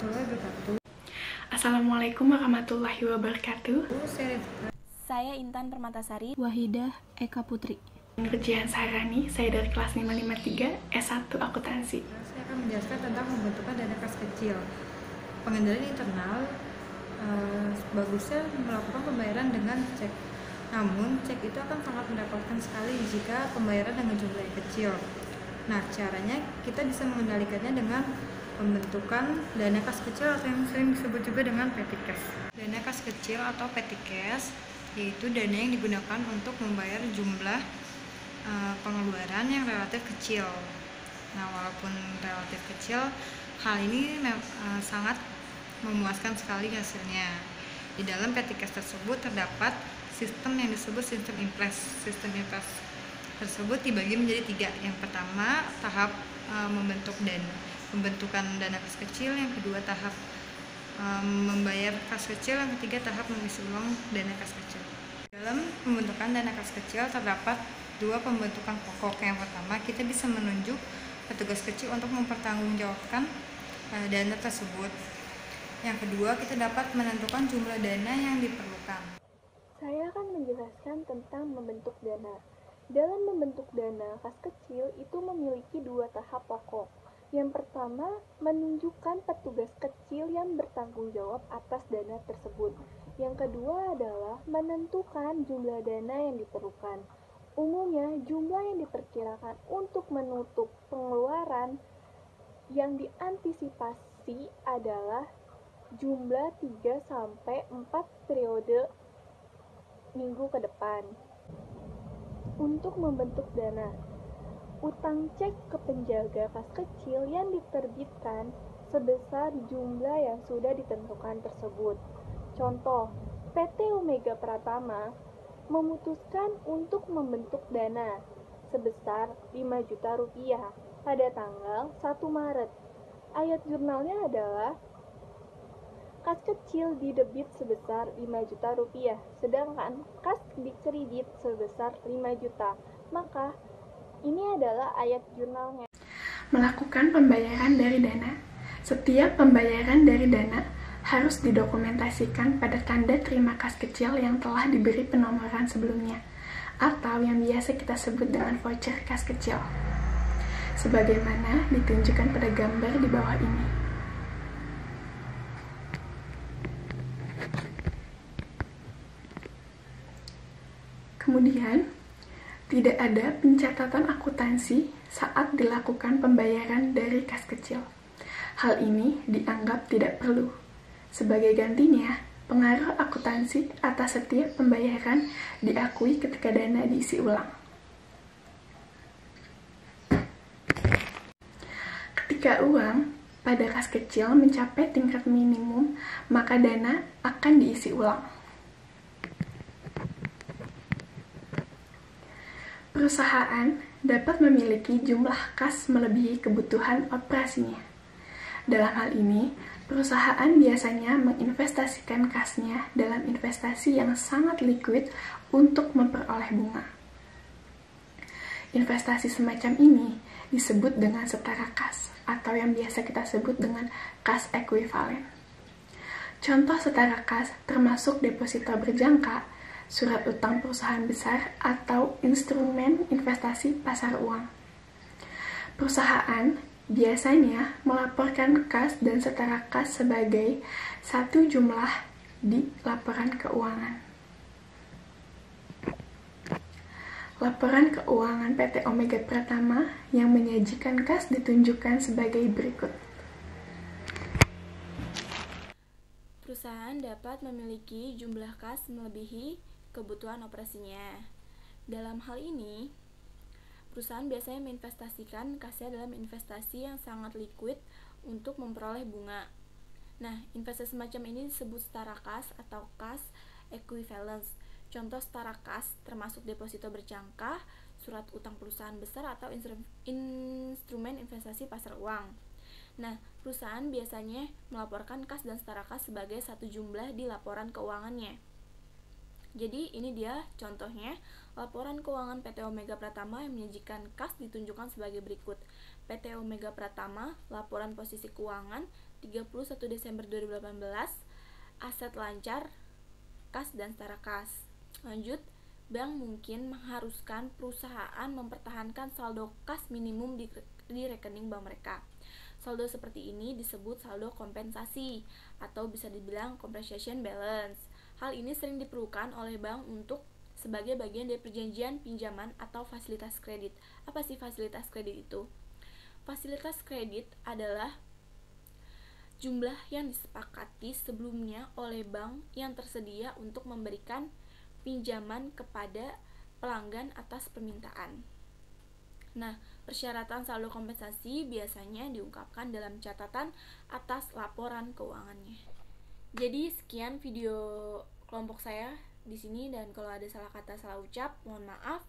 warahmatullahi wabarakatuh. Assalamualaikum warahmatullahi wabarakatuh. Saya Intan Permatasari. Wahidah Eka Putri. Nurjihan Sahrani, saya dari kelas 553 S1 Akuntansi. Saya akan menjelaskan tentang pembentukan dana kas kecil. Pengendalian internal bagusnya melakukan pembayaran dengan cek. Namun, cek itu akan sangat merepotkan sekali jika pembayaran dengan jumlah yang kecil. Nah, caranya kita bisa mengendalikannya dengan pembentukan dana kas kecil atau yang sering disebut juga dengan petty cash. Dana kas kecil atau petty cash yaitu dana yang digunakan untuk membayar jumlah pengeluaran yang relatif kecil. Nah, walaupun relatif kecil, hal ini sangat memuaskan sekali hasilnya. Di dalam petty cash tersebut terdapat sistem yang disebut sistem impres. Sistem impres tersebut dibagi menjadi 3. Yang pertama, tahap pembentukan dana kas kecil. Yang kedua, tahap membayar kas kecil. Yang ketiga, tahap mengisi ulang dana kas kecil. Dalam pembentukan dana kas kecil terdapat 2 pembentukan pokok. Yang pertama, kita bisa menunjuk petugas kecil untuk mempertanggungjawabkan dana tersebut. Yang kedua, kita dapat menentukan jumlah dana yang diperlukan. Saya akan menjelaskan tentang membentuk dana. Dalam membentuk dana kas kecil itu memiliki 2 tahap pokok. Yang pertama, menunjukkan petugas kecil yang bertanggung jawab atas dana tersebut. Yang kedua adalah menentukan jumlah dana yang diperlukan. Umumnya, jumlah yang diperkirakan untuk menutup pengeluaran yang diantisipasi adalah jumlah 3-4 periode minggu ke depan. Untuk membentuk dana, utang cek ke penjaga kas kecil yang diterbitkan sebesar jumlah yang sudah ditentukan tersebut. Contoh, PT Omega Pratama memutuskan untuk membentuk dana sebesar 5 juta rupiah pada tanggal 1 Maret. Ayat jurnalnya adalah kas kecil didebit sebesar 5 juta rupiah, sedangkan kas dikredit sebesar 5 juta. Maka, ini adalah ayat jurnalnya. Melakukan pembayaran dari dana. Setiap pembayaran dari dana harus didokumentasikan pada tanda terima kas kecil yang telah diberi penomoran sebelumnya, atau yang biasa kita sebut dengan voucher kas kecil, sebagaimana ditunjukkan pada gambar di bawah ini. Kemudian, tidak ada pencatatan akuntansi saat dilakukan pembayaran dari kas kecil. Hal ini dianggap tidak perlu. Sebagai gantinya, pengaruh akuntansi atas setiap pembayaran diakui ketika dana diisi ulang. Ketika uang pada kas kecil mencapai tingkat minimum, maka dana akan diisi ulang. Perusahaan dapat memiliki jumlah kas melebihi kebutuhan operasinya. Dalam hal ini, perusahaan biasanya menginvestasikan kasnya dalam investasi yang sangat liquid untuk memperoleh bunga. Investasi semacam ini disebut dengan setara kas, atau yang biasa kita sebut dengan kas ekuivalen. Contoh setara kas termasuk deposito berjangka, surat utang perusahaan besar, atau instrumen investasi pasar uang. Perusahaan biasanya melaporkan kas dan setara kas sebagai satu jumlah di laporan keuangan. Laporan keuangan PT Omega Pratama yang menyajikan kas ditunjukkan sebagai berikut. Perusahaan dapat memiliki jumlah kas melebihi kebutuhan operasinya. Dalam hal ini, perusahaan biasanya menginvestasikan kasnya dalam investasi yang sangat liquid untuk memperoleh bunga. Nah, investasi semacam ini disebut setara kas atau kas equivalence. Contoh setara kas termasuk deposito berjangka, surat utang perusahaan besar, atau instrumen investasi pasar uang. Nah, perusahaan biasanya melaporkan kas dan setara kas sebagai satu jumlah di laporan keuangannya. Jadi ini dia contohnya laporan keuangan PT Omega Pratama yang menyajikan kas ditunjukkan sebagai berikut. PT Omega Pratama, laporan posisi keuangan 31 Desember 2018, aset lancar, kas dan setara kas. Lanjut, bank mungkin mengharuskan perusahaan mempertahankan saldo kas minimum di rekening bank mereka. Saldo seperti ini disebut saldo kompensasi atau bisa dibilang compensation balance. Hal ini sering diperlukan oleh bank untuk sebagai bagian dari perjanjian pinjaman atau fasilitas kredit. Apa sih fasilitas kredit itu? Fasilitas kredit adalah jumlah yang disepakati sebelumnya oleh bank yang tersedia untuk memberikan pinjaman kepada pelanggan atas permintaan. Nah, persyaratan saldo kompensasi biasanya diungkapkan dalam catatan atas laporan keuangannya. Jadi sekian video kelompok saya di sini, dan kalau ada salah kata, salah ucap, mohon maaf.